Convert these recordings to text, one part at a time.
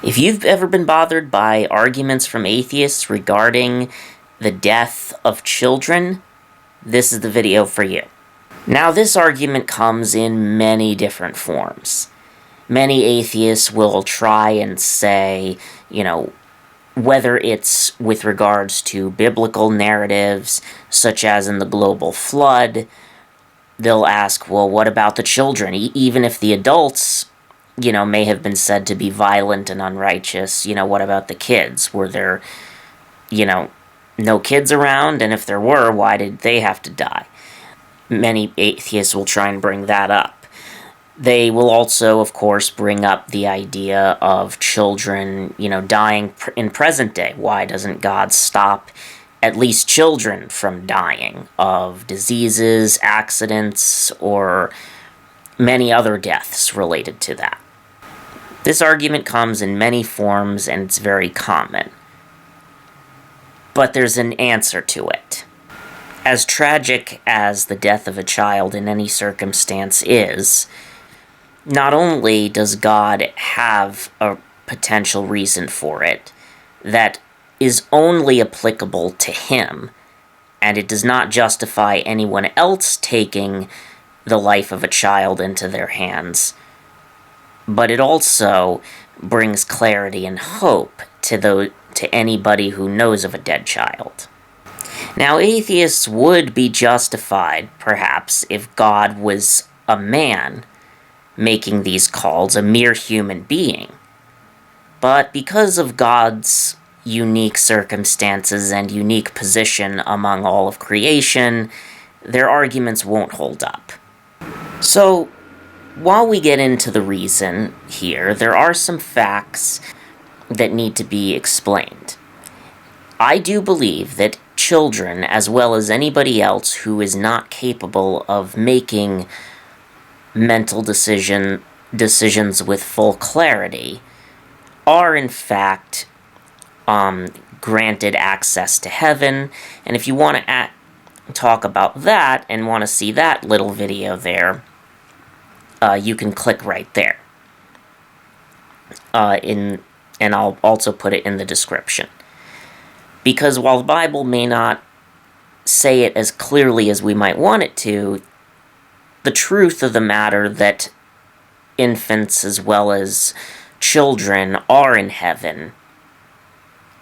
If you've ever been bothered by arguments from atheists regarding the death of children, this is the video for you. Now, this argument comes in many different forms. Many atheists will try and say, whether it's with regards to biblical narratives, such as in the global flood, they'll ask, well, what about the children? Even if the adults may have been said to be violent and unrighteous, what about the kids? Were there, no kids around? And if there were, why did they have to die? Many atheists will try and bring that up. They will also, of course, bring up the idea of children, dying in present day. Why doesn't God stop at least children from dying of diseases, accidents, or many other deaths related to that? This argument comes in many forms, and it's very common. But there's an answer to it. As tragic as the death of a child in any circumstance is, not only does God have a potential reason for it that is only applicable to Him, and it does not justify anyone else taking the life of a child into their hands, but it also brings clarity and hope to anybody who knows of a dead child. Now, atheists would be justified, perhaps, if God was a man making these calls, a mere human being. But because of God's unique circumstances and unique position among all of creation, their arguments won't hold up. So, while we get into the reason here, there are some facts that need to be explained. I do believe that children, as well as anybody else who is not capable of making mental decisions with full clarity, are in fact granted access to heaven. And if you want to talk about that and want to see that little video there, you can click right there. And I'll also put it in the description. Because while the Bible may not say it as clearly as we might want it to, the truth of the matter that infants as well as children are in heaven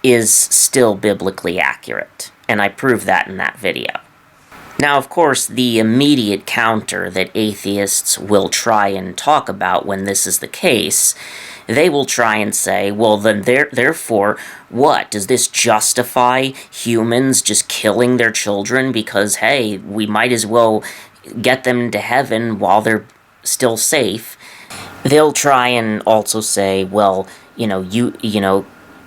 is still biblically accurate. And I prove that in that video. Now, of course, the immediate counter that atheists will try and talk about when this is the case, they will try and say, well, then therefore, what? Does this justify humans just killing their children because, hey, we might as well get them into heaven while they're still safe? They'll try and also say, well,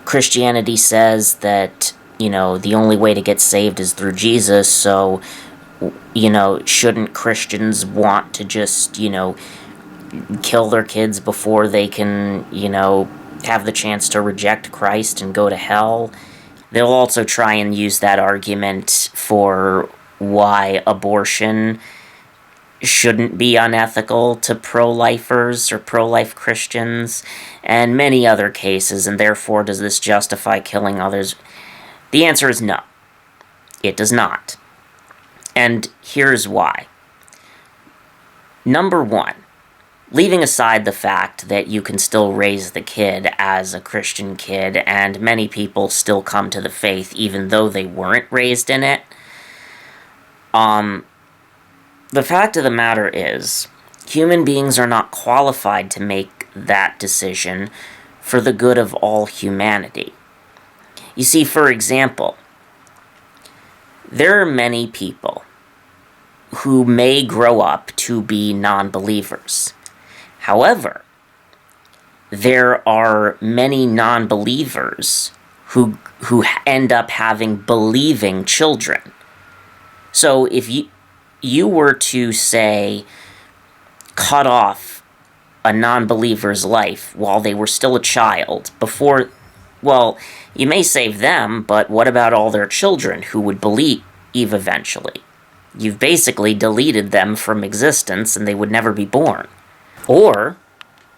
Christianity says that, the only way to get saved is through Jesus, so shouldn't Christians want to just, kill their kids before they can, have the chance to reject Christ and go to hell? They'll also try and use that argument for why abortion shouldn't be unethical to pro-lifers or pro-life Christians, and many other cases, and therefore does this justify killing others? The answer is no. It does not. And here's why. Number one, leaving aside the fact that you can still raise the kid as a Christian kid, and many people still come to the faith even though they weren't raised in it, the fact of the matter is, human beings are not qualified to make that decision for the good of all humanity. You see, for example, there are many people who may grow up to be non-believers. However, there are many non-believers who end up having believing children. So if you were to, say, cut off a non-believer's life while they were still a child, you may save them, but what about all their children who would believe eventually? You've basically deleted them from existence and they would never be born. Or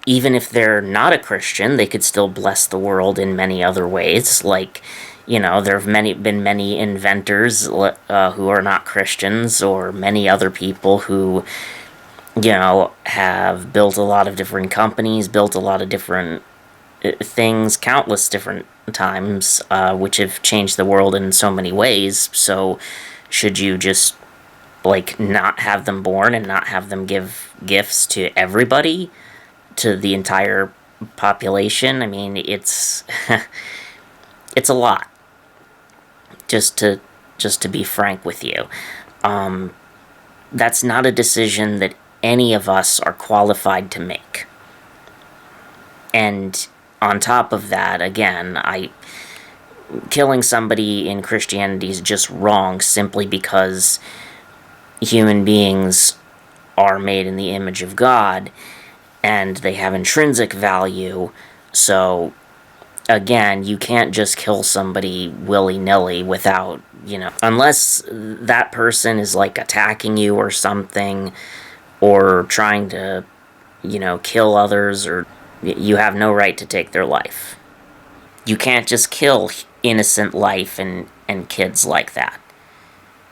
even if they're not a Christian, they could still bless the world in many other ways. Like, there have been many inventors who are not Christians, or many other people who, have built a lot of different companies, built a lot of different things, countless different times, which have changed the world in so many ways. So, should you just, not have them born and not have them give gifts to everybody? To the entire population? I mean, it's it's a lot. Just to be frank with you, that's not a decision that any of us are qualified to make. And on top of that, again, killing somebody in Christianity is just wrong simply because human beings are made in the image of God, and they have intrinsic value. So, again, you can't just kill somebody willy-nilly without, unless that person is, attacking you or something, or trying to, kill others, or you have no right to take their life. You can't just kill innocent life and kids like that.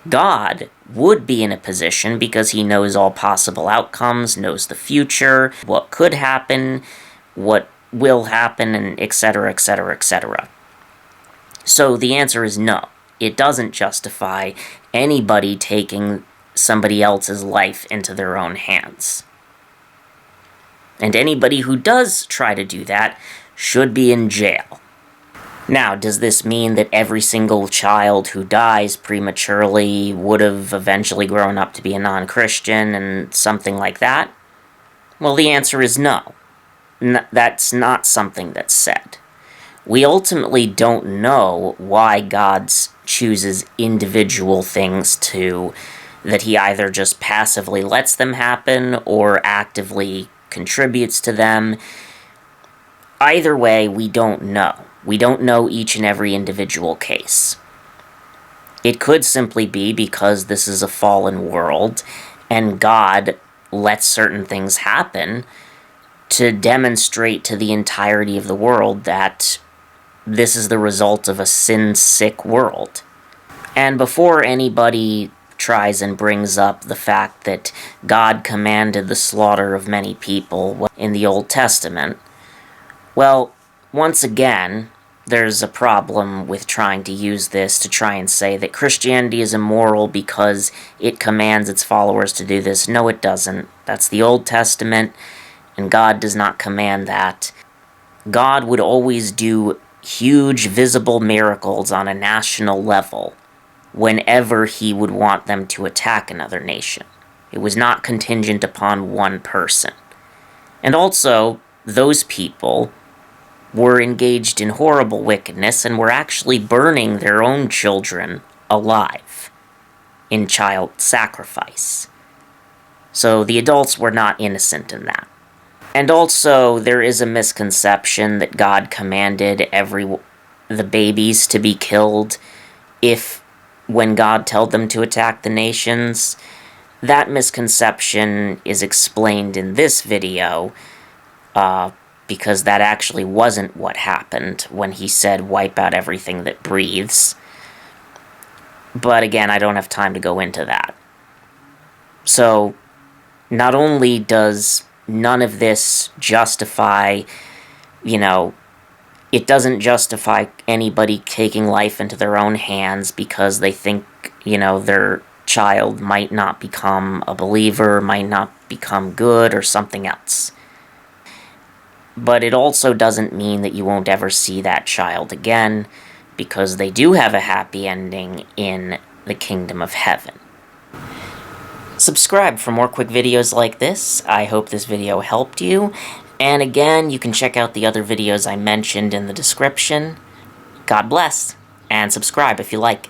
God would be in a position, because he knows all possible outcomes, knows the future, what could happen, what will happen, and etc., etc., etc. So the answer is no. It doesn't justify anybody taking somebody else's life into their own hands. And anybody who does try to do that should be in jail. Now, does this mean that every single child who dies prematurely would have eventually grown up to be a non-Christian and something like that? Well, the answer is no. That's not something that's said. We ultimately don't know why God chooses individual things that he either just passively lets them happen or actively contributes to them. Either way, we don't know. We don't know each and every individual case. It could simply be because this is a fallen world, and God lets certain things happen to demonstrate to the entirety of the world that this is the result of a sin-sick world. And before anybody tries and brings up the fact that God commanded the slaughter of many people in the Old Testament, well, once again, there's a problem with trying to use this to try and say that Christianity is immoral because it commands its followers to do this. No, it doesn't. That's the Old Testament, and God does not command that. God would always do huge, visible miracles on a national level whenever he would want them to attack another nation. It was not contingent upon one person. And also, those people were engaged in horrible wickedness and were actually burning their own children alive in child sacrifice. So the adults were not innocent in that. And also, there is a misconception that God commanded the babies to be killed when God told them to attack the nations. That misconception is explained in this video, because that actually wasn't what happened when he said wipe out everything that breathes. But again, I don't have time to go into that. So, not only does none of this justify, it doesn't justify anybody taking life into their own hands because they think, their child might not become a believer, might not become good, or something else. But it also doesn't mean that you won't ever see that child again, because they do have a happy ending in the kingdom of heaven. Subscribe for more quick videos like this. I hope this video helped you. And again, you can check out the other videos I mentioned in the description. God bless, and subscribe if you like.